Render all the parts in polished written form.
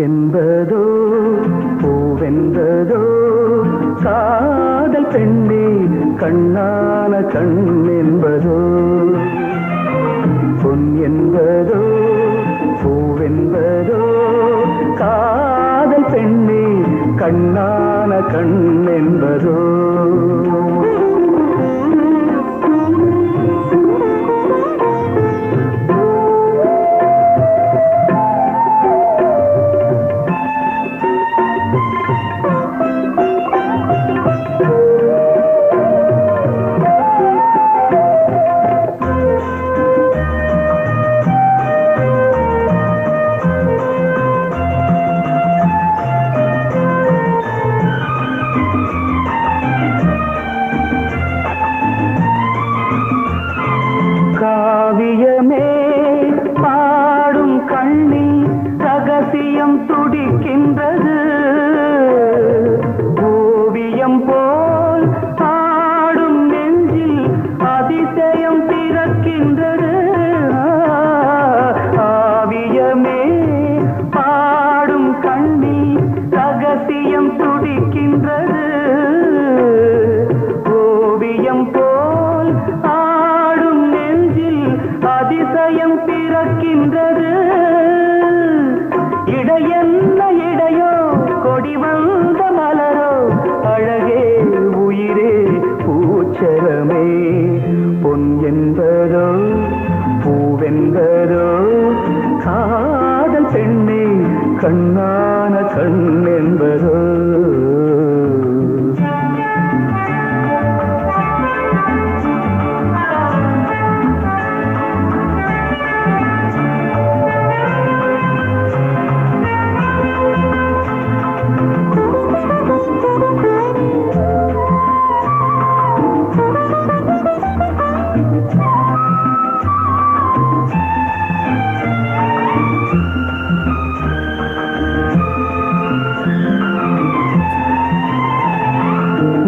என்பதோ பூவென்பதோ காதல் பெண்ணே கண்ணான கண் என்பதோ பொன் என்பதோ பூவென்பதோ காதல் பெண்ணே கண்ணான கண் என்பதோ காவியமே பாடும் கண்ணில் ரகசியம் துடிக்கின்றது ஓவியம் போல் பாடும் நெஞ்சில் அதிசயம் பிறக்கின்றது காவியமே பாடும் கண்ணில் ரகசியம் துடிக்கின்றது ஓவியம் போல் அதிசயம் பிறக்கின்றது இடையென்ன இடையோ கொடி வந்த மலரோ அழகே உயிரே பூச்சரமே பொன் என்பதோ பூவென்பதோ காதல் பெண்ணே கண்ணான கண் என்பதோ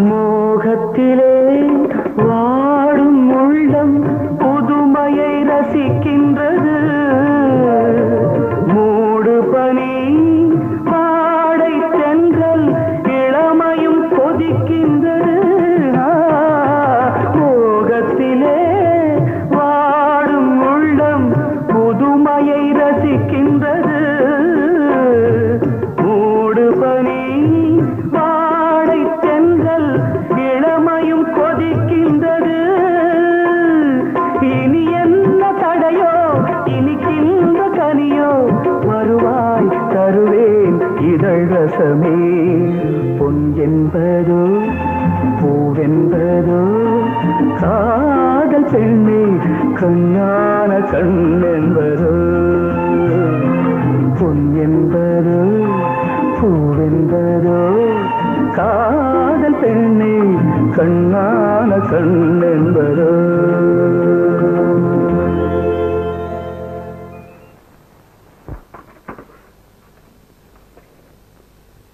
மோகத்திலே வாடும் உள்ளம் புதுமையை ரசிக்கின்றது மூடு பனி பாடை தென்றல் இளமையும் கொதிக்கின்றது மோகத்திலே வாடும் உள்ளம் புதுமையை ரசிக்கின்றது மூடு பனி பாடை தென்றல் இளமையும் கொதிக்கின்றது இனி என்ன தடையோ இனிக்கின்ற கனியோ வருவாய் தருவேன் இதழ் ரசமே பொன் என்பதோ பூவென்பதோ காதல் பெண்ணே கண்ணான கண் என்பதோ பொன் என்பதோ பூவென்பதோ காதல் பெண்ணே கண்ணான கண் என்பதோ